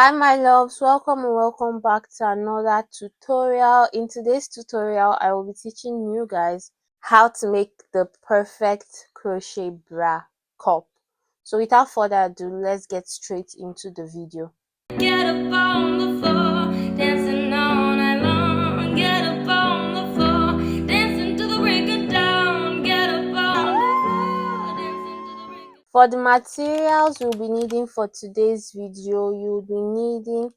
Hi my loves, welcome and welcome back to another tutorial. In today's tutorial I will be teaching you guys how to make the perfect crochet bra cup. So without further ado, let's get straight into the video. Get up on the floor, dancing all night long. Get up on the floor, dancing to the break of dawn. Get up on the floor, dancing to the break of dawn. For the materials you'll be needing for today's video, you'll be needing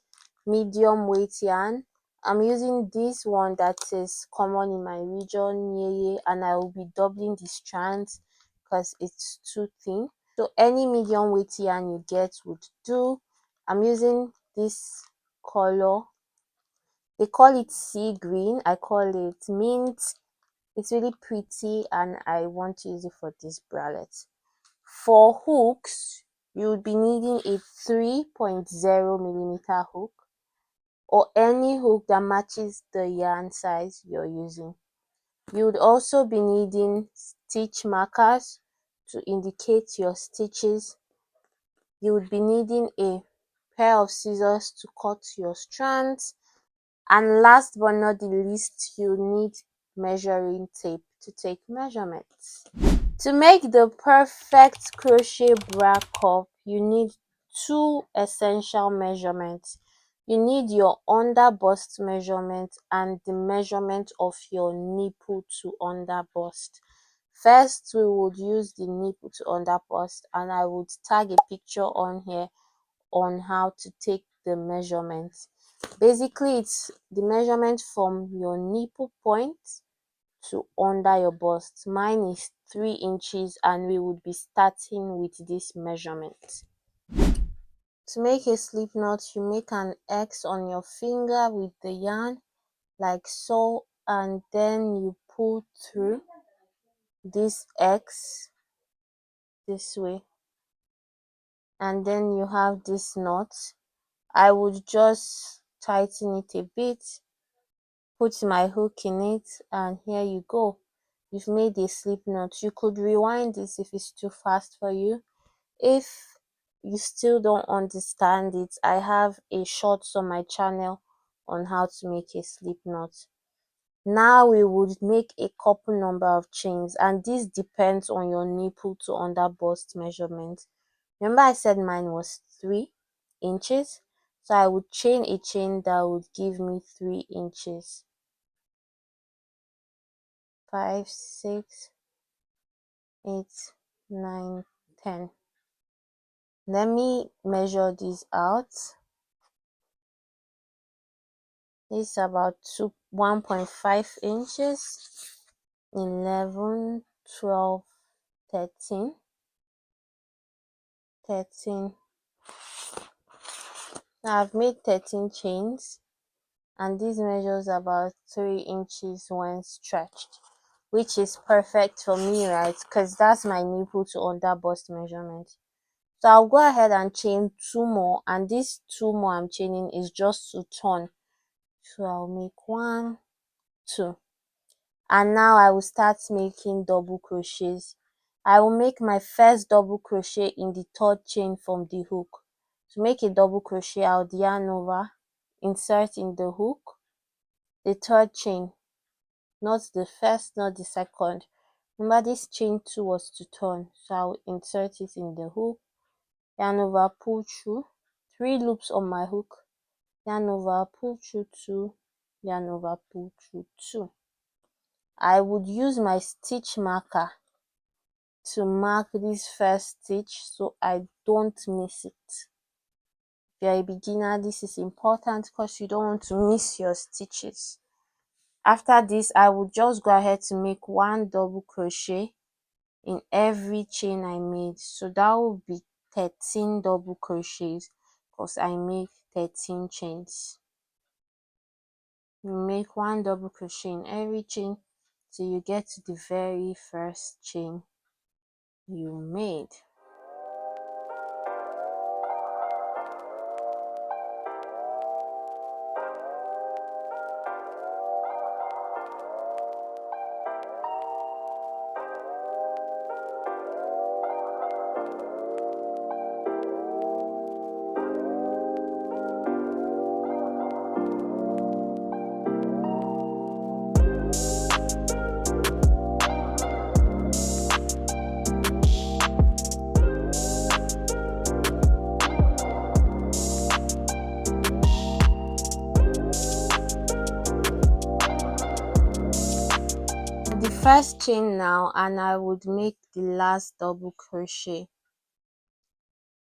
medium weight yarn. I'm using this one that is common in my region, Yeye, and I will be doubling the strands because it's too thin. So any medium weight yarn you get would do. I'm using this color. They call it sea green. I call it mint. It's really pretty and I want to use it for this bralette. For hooks, you would be needing a 3.0mm hook or any hook that matches the yarn size you're using. You would also be needing stitch markers to indicate your stitches. You would be needing a pair of scissors to cut your strands, and last but not the least, you need measuring tape to take measurements. To make the perfect crochet bra cup, you need two essential measurements. You need your under bust measurement and the measurement of your nipple to under bust. First, we would use the nipple to under bust, and I would tag a picture on here on how to take the measurement. Basically, it's the measurement from your nipple point to under your bust. Mine is 3 inches and we would be starting with this measurement. To make a slip knot, you make an X on your finger with the yarn like so, and then you pull through this X this way, and then you have this knot. I would just tighten it a bit, put my hook in it, and here you go. You've made a slip knot. You could rewind this if it's too fast for you. If you still don't understand it, I have a shorts on my channel on how to make a slip knot. Now we would make a couple number of chains, and this depends on your nipple to under bust measurement. Remember I said mine was 3 inches, so I would chain a chain that would give me 3 inches. 5, 6, 8, 9, 10. Let me measure this out. This is about 1.5 inches. 11, 12, 13, 13. Now I've made 13 chains, and this measures about 3 inches when stretched, which is perfect for me, right? Because that's my nipple to under bust measurement. So I'll go ahead and chain 2 more, and these 2 more I'm chaining is just to turn. So I'll make 1, 2, and now I will start making double crochets. I will make my first double crochet in the 3rd chain from the hook. To make a double crochet, I'll yarn over, insert in the hook, the 3rd chain, not the first, not the 2nd. Remember this chain 2 was to turn, so I'll insert it in the hook, yarn over, pull through, 3 loops on my hook, yarn over, pull through 2, yarn over, pull through 2. I would use my stitch marker to mark this first stitch so I don't miss it. If you're a beginner, this is important because you don't want to miss your stitches. After this, I would just go ahead to make 1 double crochet in every chain I made. So that will be 13 double crochets because I made 13 chains. You make 1 double crochet in every chain till you get to the very first chain you made. first chain now, and I would make the last double crochet.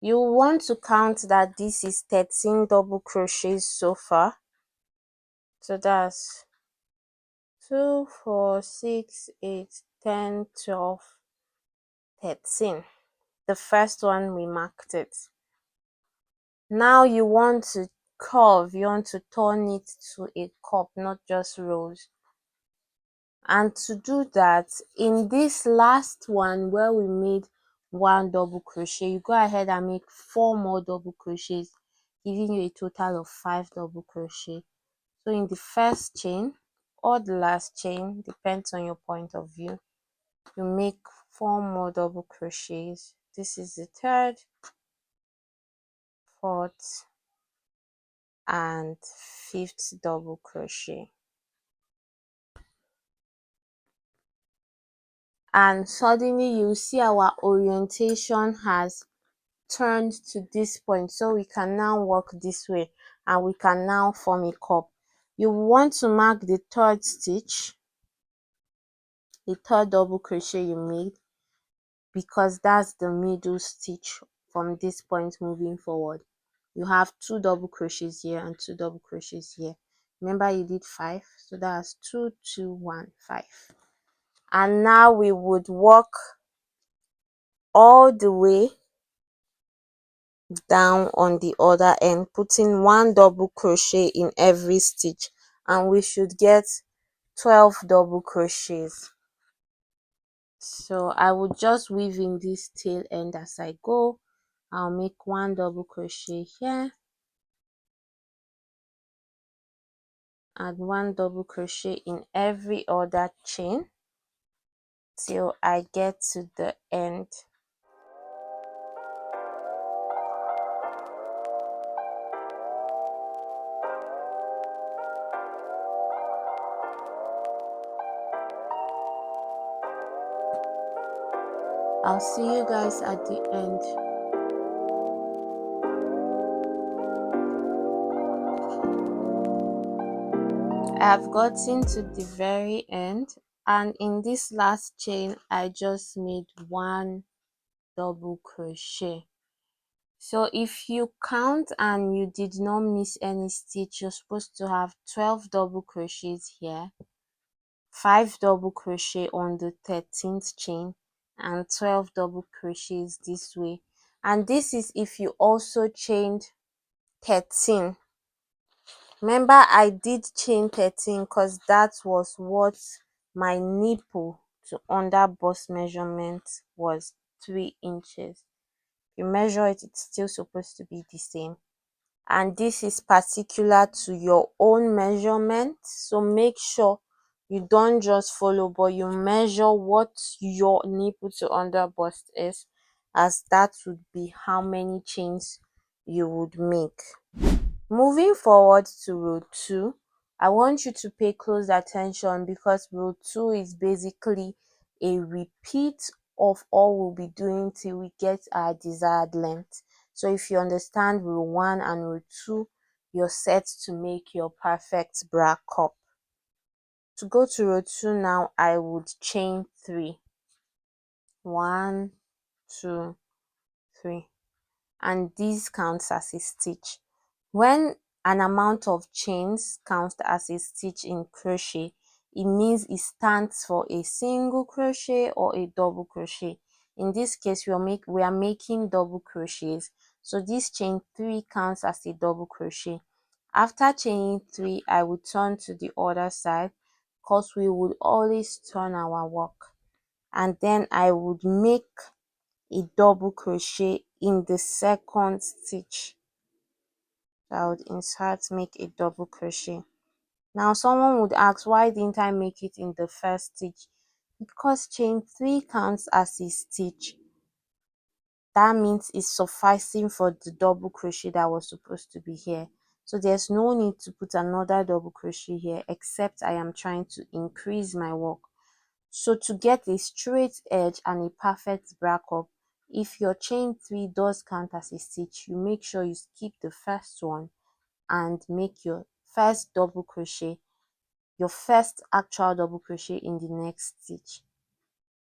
You want to count that this is 13 double crochets so far. So that's 2, 4, 6, 8, 10, 12, 13. The first one we marked it. Now you want to curve, you want to turn it to a cup, not just rows. And to do that, in this last one where we made 1 double crochet, you go ahead and make 4 more double crochets, giving you a total of 5 double crochet. So in the first chain or the last chain, depends on your point of view, you make 4 more double crochets. This is the third, fourth, and fifth double crochet. And suddenly you see our orientation has turned to this point, so we can now walk this way and we can now form a cup. You want to mark the third stitch, the third double crochet you made, because that's the middle stitch from this point moving forward. You have 2 double crochets here and 2 double crochets here. Remember you did 5, so that's 2, 2, 1, 5. And now we would walk all the way down on the other end, putting 1 double crochet in every stitch, and we should get 12 double crochets. So I would just weave in this tail end as I go. I'll make 1 double crochet here and 1 double crochet in every other chain till I get to the end. I'll see you guys at the end. I have gotten to the very end, and in this last chain I just made 1 double crochet. So if you count and you did not miss any stitch, you're supposed to have 12 double crochets here, 5 double crochet on the 13th chain, and 12 double crochets this way. And this is if you also chained 13. Remember I did chain 13 because that was what my nipple to under bust measurement was, 3 inches. You measure it, it's still supposed to be the same. And this is particular to your own measurement, so make sure you don't just follow, but you measure what your nipple to under bust is, as that would be how many chains you would make. Moving forward to row 2, I want you to pay close attention because row 2 is basically a repeat of all we'll be doing till we get our desired length. So if you understand row 1 and row 2, you're set to make your perfect bra cup. To go to row 2 now, I would chain 3. 1, 2, 3. And this counts as a stitch. When an amount of chains counts as a stitch in crochet, it means it stands for a single crochet or a double crochet. In this case, we are making double crochets, so this chain 3 counts as a double crochet. After chaining 3, I will turn to the other side because we would always turn our work, and then I would make a double crochet in the second stitch. I would insert, make a double crochet. Now someone would ask, why didn't I make it in the first stitch? Because chain 3 counts as a stitch. That means it's sufficing for the double crochet that was supposed to be here. So there's no need to put another double crochet here, except I am trying to increase my work. So to get a straight edge and a perfect bra cup, if your chain 3 does count as a stitch, you make sure you skip the first one and make your first double crochet, your first actual double crochet in the next stitch.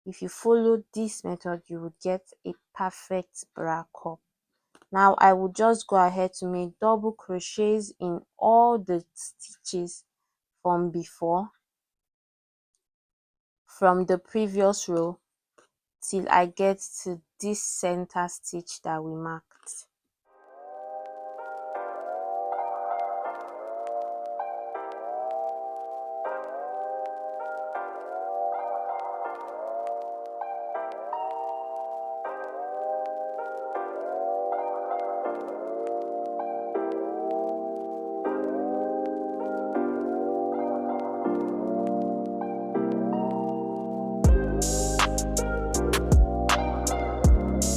If you follow this method, you would get a perfect bra cup. Now I will just go ahead to make double crochets in all the stitches from before, from the previous row till I get to this center stitch that we marked.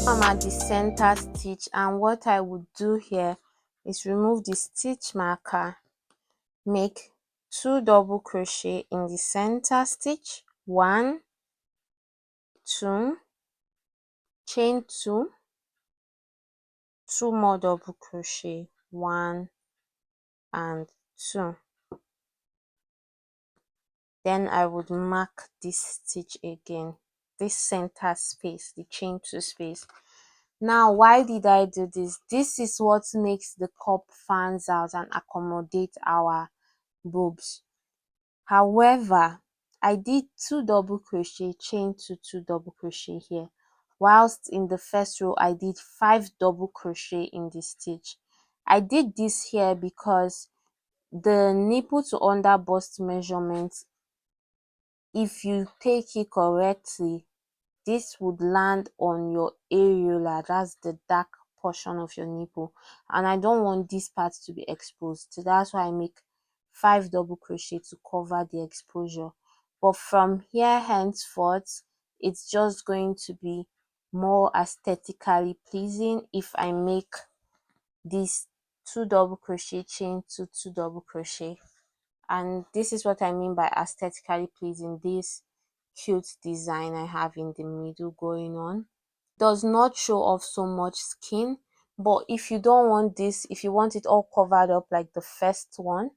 I'm at the center stitch, and what I would do here is remove the stitch marker, make 2 double crochet in the center stitch, 1, 2, chain 2, 2 more double crochet, 1 and 2. Then I would mark this stitch again, this center space, the chain 2 space. Now why did I do this? This is what makes the cup fans out and accommodate our boobs. However, I did 2 double crochet, chain 2, 2 double crochet here, whilst in the first row I did 5 double crochet in the stitch. I did this here because the nipple to under bust measurement, if you take it correctly, this would land on your areola, that's the dark portion of your nipple, and I don't want this part to be exposed, so that's why I make 5 double crochet to cover the exposure. But from here henceforth, it's just going to be more aesthetically pleasing if I make these 2 double crochet, chain 2, 2 double crochet. And this is what I mean by aesthetically pleasing, this cute design I have in the middle going on. Does not show off so much skin, but if you don't want this, if you want it all covered up like the first one,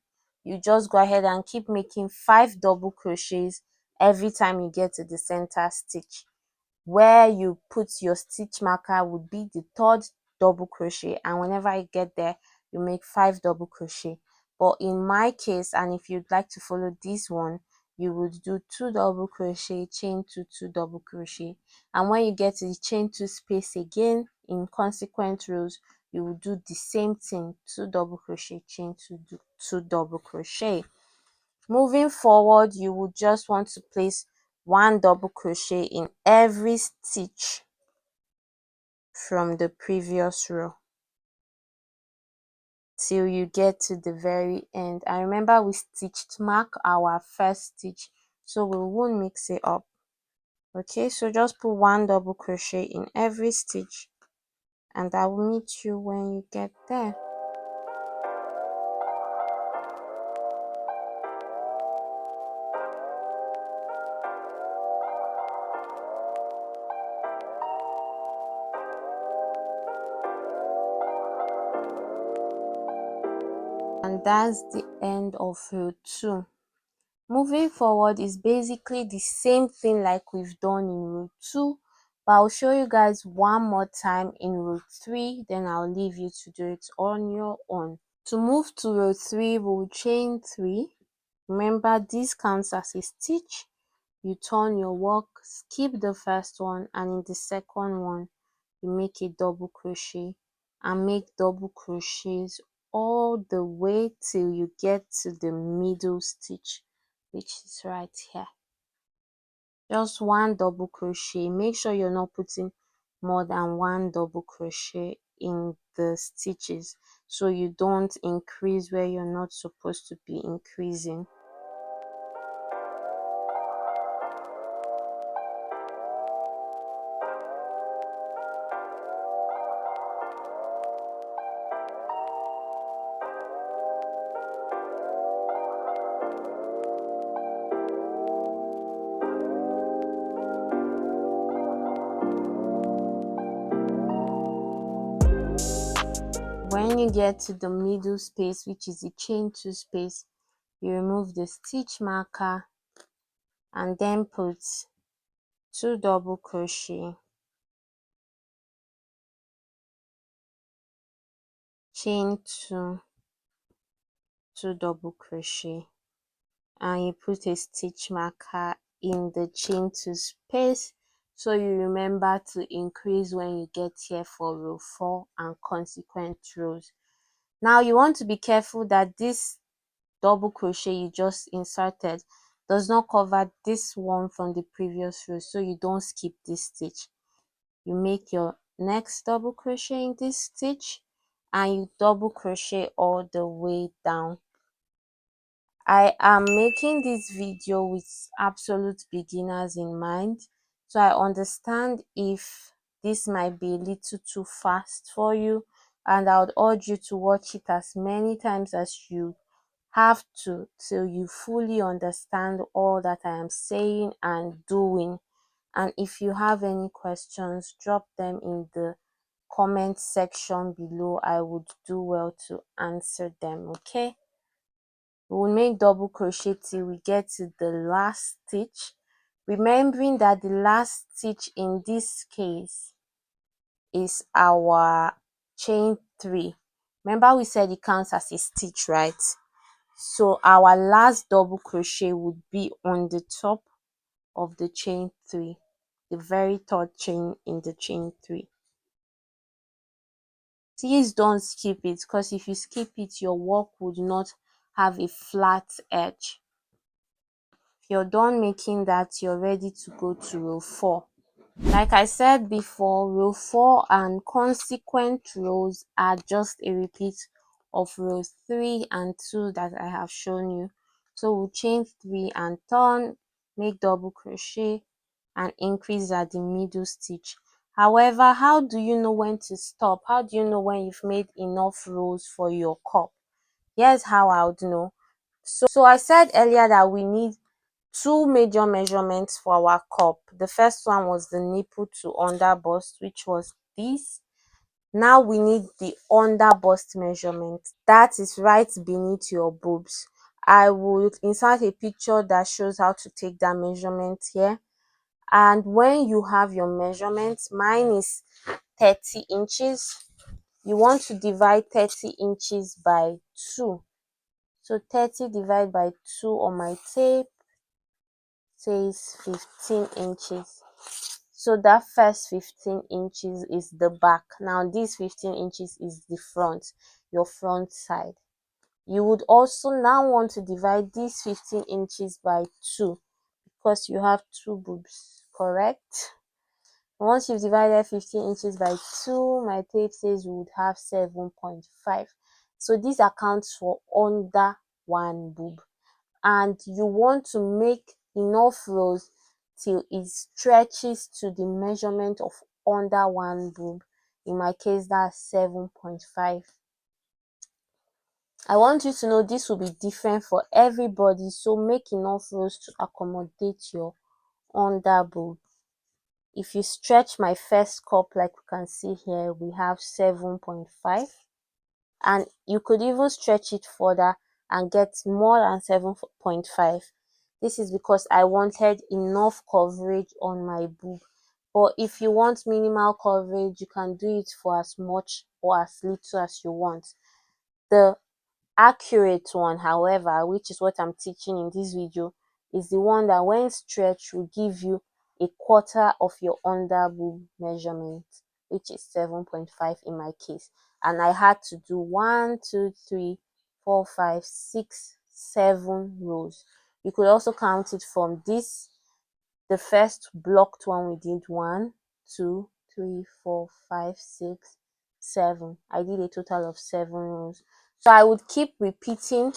you just go ahead and keep making 5 double crochets every time you get to the center stitch. Where you put your stitch marker would be the 3rd double crochet, and whenever you get there, you make 5 double crochet. But in my case, and if you'd like to follow this one, you would do 2 double crochet, chain 2, 2 double crochet, and when you get to the chain 2 space again in consequent rows, you will do the same thing, 2 double crochet, chain 2, 2 double crochet. Moving forward, you would just want to place 1 double crochet in every stitch from the previous row till you get to the very end. And remember, we stitched mark our first stitch, so we won't mix it up. Okay, so just put 1 double crochet in every stitch, and I will meet you when you get there. And that's the end of row 2. Moving forward is basically the same thing like we've done in row 2, but I'll show you guys one more time in row 3, then I'll leave you to do it on your own. To move to row 3, we'll chain 3. Remember, this counts as a stitch. You turn your work, skip the first one, and in the second one, you make a double crochet and make double crochets all the way till you get to the middle stitch, which is right here. Just 1 double crochet. Make sure you're not putting more than 1 double crochet in the stitches so you don't increase where you're not supposed to be increasing. When you get to the middle space, which is the chain 2 space, you remove the stitch marker and then put 2 double crochet, chain 2, 2 double crochet, and you put a stitch marker in the chain 2 space, so you remember to increase when you get here for row 4 and consequent rows. Now you want to be careful that this double crochet you just inserted does not cover this one from the previous row, so you don't skip this stitch. You make your next double crochet in this stitch and you double crochet all the way down. I am making this video with absolute beginners in mind, so I understand if this might be a little too fast for you, and I would urge you to watch it as many times as you have to till you fully understand all that I am saying and doing. And if you have any questions, drop them in the comment section below. I would do well to answer them. Okay, we will make double crochet till we get to the last stitch, remembering that the last stitch in this case is our chain 3. Remember we said it counts as a stitch, right? So our last double crochet would be on the top of the chain 3, the very third chain in the chain 3. Please don't skip it, because if you skip it, your work would not have a flat edge. If you're done making that, you're ready to go to row 4. Like I said before, row 4 and consequent rows are just a repeat of rows 3 and 2 that I have shown you. So we'll chain 3 and turn, make double crochet and increase at the middle stitch. However, how do you know when to stop? How do you know when you've made enough rows for your cup? Here's how I would know. So I said earlier that we need 2 major measurements for our cup. The first one was the nipple to under bust, which was this. Now we need the under bust measurement, that is right beneath your boobs. I will insert a picture that shows how to take that measurement here. And when you have your measurements, mine is 30 inches. You want to divide 30 inches by 2. So 30 divided by 2 on my tape says 15 inches. So that first 15 inches is the back. Now this 15 inches is the front, your front side. You would also now want to divide this 15 inches by 2 because you have 2 boobs, correct? Once you've divided 15 inches by 2, my tape says you would have 7.5. So this accounts for under 1 boob. And you want to make enough rows till it stretches to the measurement of under 1 boob. In my case, that's 7.5. I want you to know this will be different for everybody, so make enough rows to accommodate your under boob. If you stretch my first cup, like you can see here, we have 7.5, and you could even stretch it further and get more than 7.5. This is because I wanted enough coverage on my boob. But if you want minimal coverage, you can do it for as much or as little as you want. The accurate one, however, which is what I'm teaching in this video, is the one that when stretched will give you a quarter of your under boob measurement, which is 7.5 in my case. And I had to do 1, 2, 3, 4, 5, 6, 7 rows. You could also count it from this, the first blocked one we did 1, 2, 3, 4, 5, 6, 7. I did a total of 7 rows. So I would keep repeating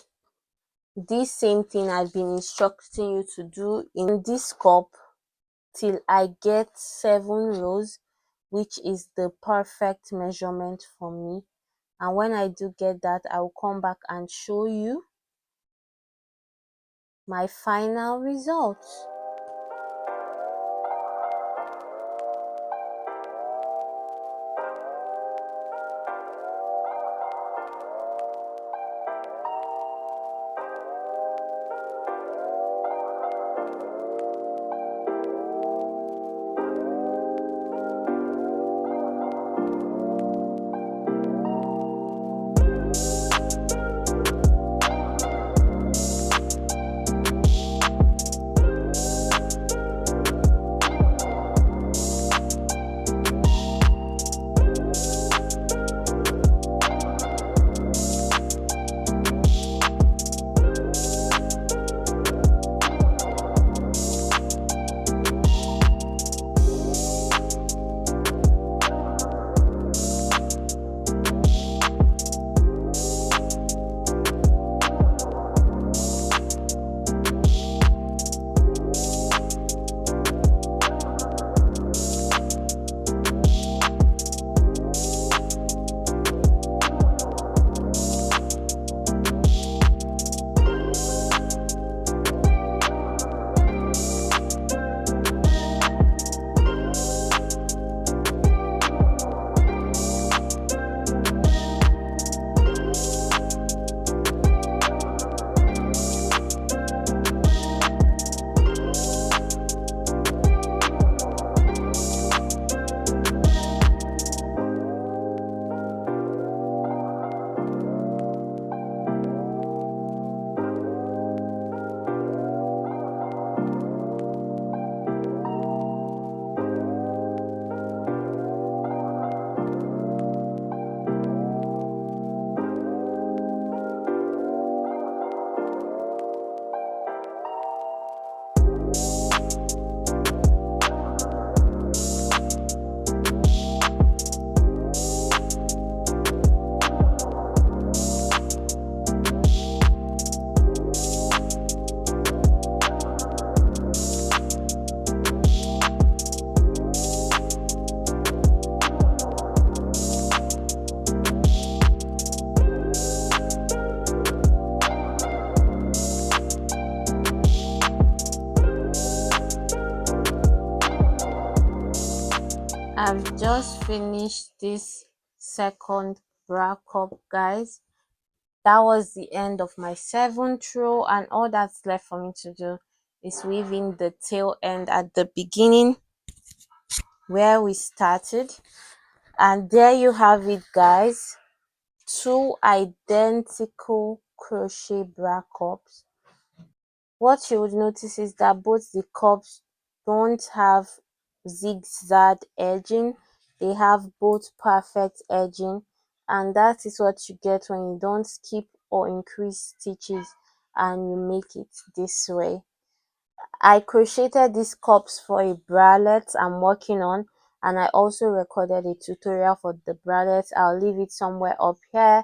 this same thing I've been instructing you to do in this cup till I get 7 rows, which is the perfect measurement for me. And when I do get that, I will come back and show you my final results. just finished this second bra cup, guys. That was the end of my 7th row, and all that's left for me to do is weave in the tail end at the beginning where we started. And there you have it, guys. 2 identical crochet bra cups. What you would notice is that both the cups don't have zigzag edging. They have both perfect edging, and that is what you get when you don't skip or increase stitches and you make it this way. I crocheted these cups for a bralette I'm working on, and I also recorded a tutorial for the bralette. I'll leave it somewhere up here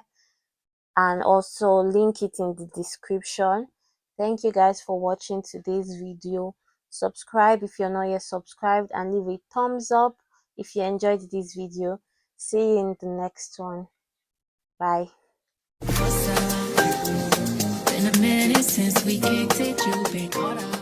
and also link it in the description. Thank you guys for watching today's video. Subscribe if you're not yet subscribed, and leave a thumbs up if you enjoyed this video. See you in the next one. Bye. Been a minute since we kicked it, you've been caught up.